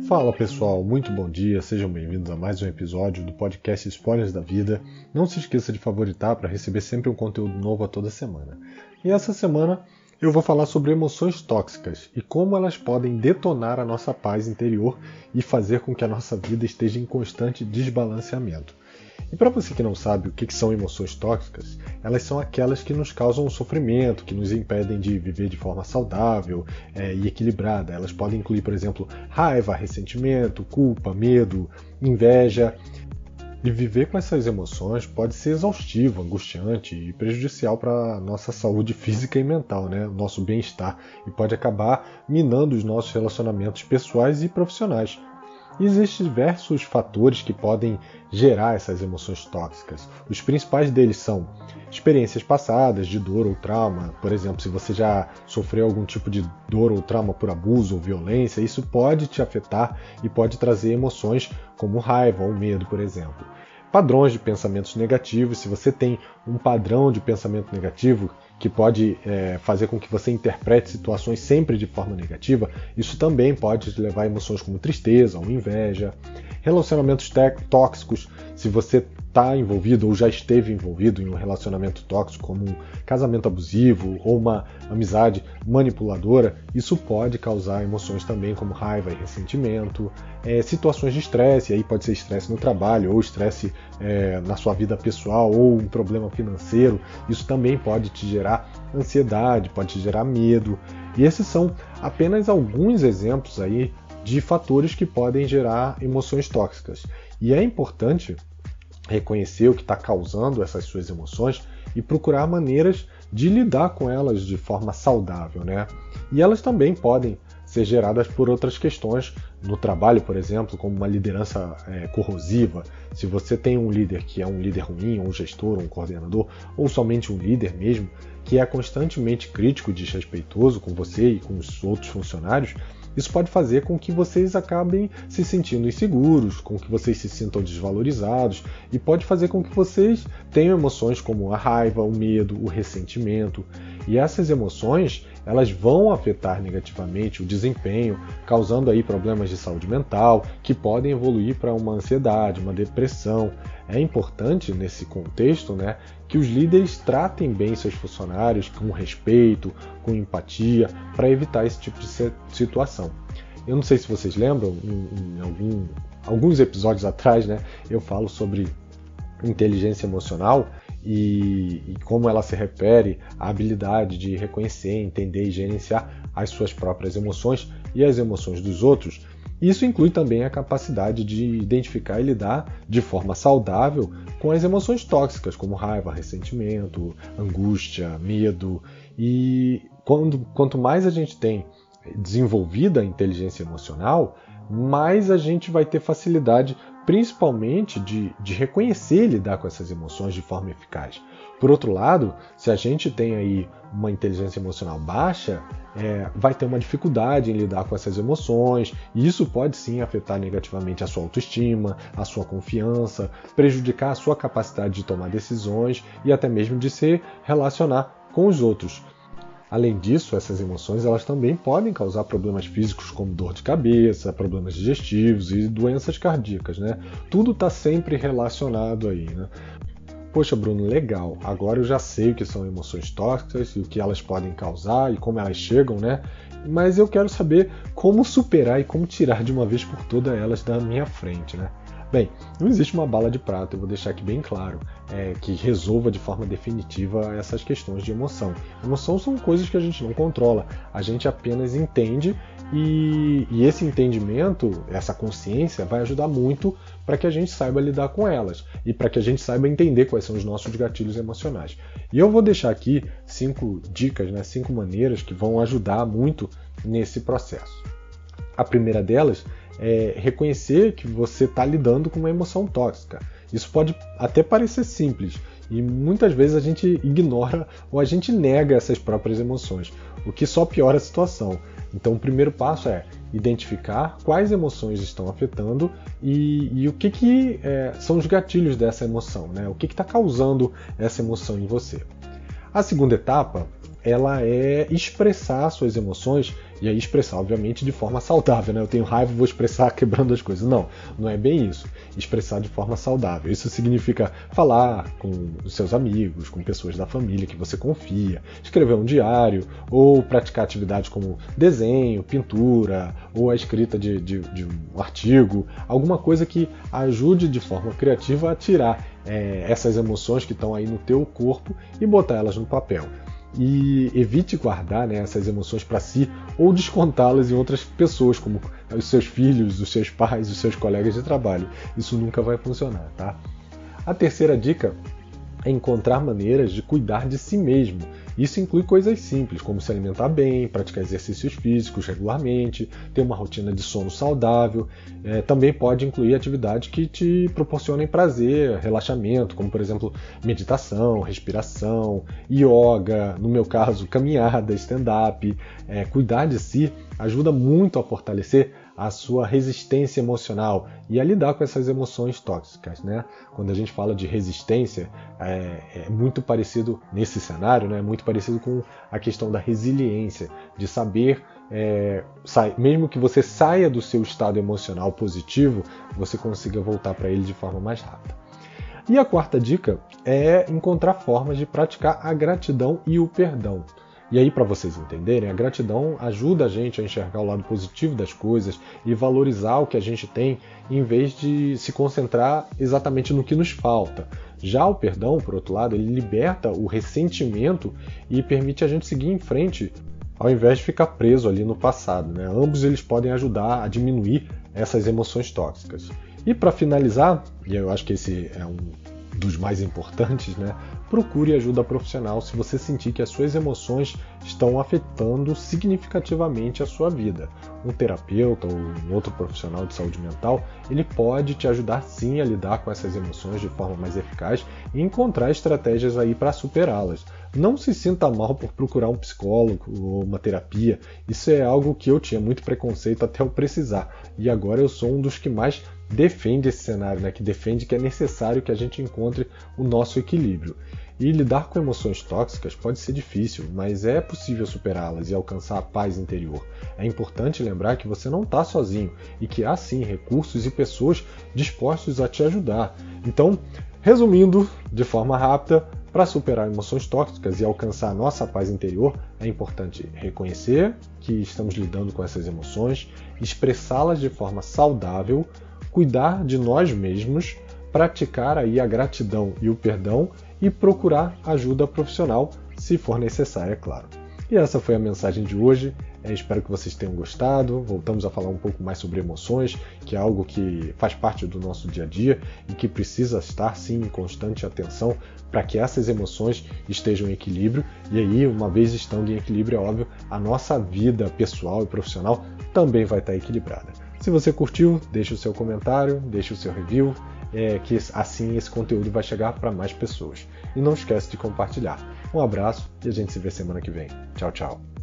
Fala pessoal, muito bom dia, sejam bem-vindos a mais um episódio do podcast Spoilers da Vida. Não se esqueça de favoritar para receber sempre um conteúdo novo a toda semana. E essa semana eu vou falar sobre emoções tóxicas e como elas podem detonar a nossa paz interior e fazer com que a nossa vida esteja em constante desbalanceamento. E para você que não sabe o que são emoções tóxicas, elas são aquelas que nos causam sofrimento, que nos impedem de viver de forma saudável e equilibrada. Elas podem incluir, por exemplo, raiva, ressentimento, culpa, medo, inveja. E viver com essas emoções pode ser exaustivo, angustiante e prejudicial para a nossa saúde física e mental, né? O nosso bem-estar, e pode acabar minando os nossos relacionamentos pessoais e profissionais. E existem diversos fatores que podem gerar essas emoções tóxicas. Os principais deles são experiências passadas de dor ou trauma. Por exemplo, se você já sofreu algum tipo de dor ou trauma por abuso ou violência, isso pode te afetar e pode trazer emoções como raiva ou medo, por exemplo. Padrões de pensamentos negativos. Se você tem um padrão de pensamento negativo que pode fazer com que você interprete situações sempre de forma negativa, isso também pode te levar a emoções como tristeza ou inveja. Relacionamentos tóxicos. Se você está envolvido ou já esteve envolvido em um relacionamento tóxico, como um casamento abusivo ou uma amizade manipuladora, isso pode causar emoções também como raiva e ressentimento. Situações de estresse, aí pode ser estresse no trabalho ou estresse na sua vida pessoal ou um problema financeiro, isso também pode te gerar ansiedade, pode te gerar medo. E esses são apenas alguns exemplos aí de fatores que podem gerar emoções tóxicas. E é importante reconhecer o que está causando essas suas emoções e procurar maneiras de lidar com elas de forma saudável, né? E elas também podem ser geradas por outras questões no trabalho, por exemplo, como uma liderança corrosiva. Se você tem um líder que é um líder ruim, um gestor, um coordenador, ou somente um líder mesmo, que é constantemente crítico e desrespeitoso com você e com os outros funcionários, isso pode fazer com que vocês acabem se sentindo inseguros, com que vocês se sintam desvalorizados, e pode fazer com que vocês tenham emoções como a raiva, o medo, o ressentimento. E essas emoções, elas vão afetar negativamente o desempenho, causando aí problemas de saúde mental, que podem evoluir para uma ansiedade, uma depressão. É importante, nesse contexto, né, que os líderes tratem bem seus funcionários com respeito, com empatia, para evitar esse tipo de situação. Eu não sei se vocês lembram, em alguns episódios atrás, né, eu falo sobre inteligência emocional e como ela se refere à habilidade de reconhecer, entender e gerenciar as suas próprias emoções e as emoções dos outros. Isso inclui também a capacidade de identificar e lidar de forma saudável com as emoções tóxicas, como raiva, ressentimento, angústia, medo. E quanto mais a gente tem desenvolvida a inteligência emocional, mais a gente vai ter facilidade, principalmente, de reconhecer e lidar com essas emoções de forma eficaz. Por outro lado, se a gente tem aí uma inteligência emocional baixa, vai ter uma dificuldade em lidar com essas emoções, e isso pode sim afetar negativamente a sua autoestima, a sua confiança, prejudicar a sua capacidade de tomar decisões e até mesmo de se relacionar com os outros. Além disso, essas emoções elas também podem causar problemas físicos como dor de cabeça, problemas digestivos e doenças cardíacas, né? Tudo está sempre relacionado aí, né? Poxa, Bruno, legal, agora eu já sei o que são emoções tóxicas e o que elas podem causar e como elas chegam, né? Mas eu quero saber como superar e como tirar de uma vez por todas elas da minha frente, né? Bem, não existe uma bala de prata, eu vou deixar aqui bem claro, que resolva de forma definitiva essas questões de emoção. Emoção são coisas que a gente não controla, a gente apenas entende e esse entendimento, essa consciência, vai ajudar muito para que a gente saiba lidar com elas e para que a gente saiba entender quais são os nossos gatilhos emocionais. E eu vou deixar aqui 5 dicas, 5 maneiras que vão ajudar muito nesse processo. A primeira delas é reconhecer que você está lidando com uma emoção tóxica. Isso pode até parecer simples e muitas vezes a gente ignora ou a gente nega essas próprias emoções, o que só piora a situação. Então o primeiro passo é identificar quais emoções estão afetando e o que são os gatilhos dessa emoção, né? O que está causando essa emoção em você. A segunda etapa ela é expressar suas emoções, e aí expressar, obviamente, de forma saudável, né? Eu tenho raiva e vou expressar quebrando as coisas. Não, não é bem isso. Expressar de forma saudável. Isso significa falar com os seus amigos, com pessoas da família que você confia, escrever um diário, ou praticar atividades como desenho, pintura, ou a escrita de um artigo, alguma coisa que ajude de forma criativa a tirar essas emoções que estão aí no teu corpo e botar elas no papel. E evite guardar, né, essas emoções para si ou descontá-las em outras pessoas, como os seus filhos, os seus pais, os seus colegas de trabalho. Isso nunca vai funcionar, tá? A terceira dica é encontrar maneiras de cuidar de si mesmo. Isso inclui coisas simples, como se alimentar bem, praticar exercícios físicos regularmente, ter uma rotina de sono saudável. Também pode incluir atividades que te proporcionem prazer, relaxamento, como por exemplo meditação, respiração, yoga, no meu caso caminhada, stand-up. Cuidar de si ajuda muito a fortalecer a sua resistência emocional e a lidar com essas emoções tóxicas, né? Quando a gente fala de resistência, é muito parecido nesse cenário, né? É muito parecido com a questão da resiliência, de saber, mesmo que você saia do seu estado emocional positivo, você consiga voltar para ele de forma mais rápida. E a quarta dica é encontrar formas de praticar a gratidão e o perdão. E aí, para vocês entenderem, a gratidão ajuda a gente a enxergar o lado positivo das coisas e valorizar o que a gente tem, em vez de se concentrar exatamente no que nos falta. Já o perdão, por outro lado, ele liberta o ressentimento e permite a gente seguir em frente, ao invés de ficar preso ali no passado, né? Ambos eles podem ajudar a diminuir essas emoções tóxicas. E para finalizar, e eu acho que esse é um dos mais importantes, né? Procure ajuda profissional se você sentir que as suas emoções estão afetando significativamente a sua vida. Um terapeuta ou um outro profissional de saúde mental, ele pode te ajudar sim a lidar com essas emoções de forma mais eficaz e encontrar estratégias aí para superá-las. Não se sinta mal por procurar um psicólogo ou uma terapia. Isso é algo que eu tinha muito preconceito até eu precisar. E agora eu sou um dos que mais defende esse cenário, né? Que defende que é necessário que a gente encontre o nosso equilíbrio. E lidar com emoções tóxicas pode ser difícil, mas é possível superá-las e alcançar a paz interior. É importante lembrar que você não está sozinho e que há sim recursos e pessoas dispostos a te ajudar. Então, resumindo de forma rápida, para superar emoções tóxicas e alcançar a nossa paz interior, é importante reconhecer que estamos lidando com essas emoções, expressá-las de forma saudável, cuidar de nós mesmos, praticar aí a gratidão e o perdão e procurar ajuda profissional se for necessário, é claro. E essa foi a mensagem de hoje. Espero que vocês tenham gostado. Voltamos a falar um pouco mais sobre emoções, que é algo que faz parte do nosso dia a dia e que precisa estar sim em constante atenção para que essas emoções estejam em equilíbrio. E aí, uma vez estando em equilíbrio, é óbvio, a nossa vida pessoal e profissional também vai estar equilibrada. Se você curtiu, deixe o seu comentário, deixe o seu review, que assim esse conteúdo vai chegar para mais pessoas. E não esquece de compartilhar. Um abraço e a gente se vê semana que vem. Tchau, tchau.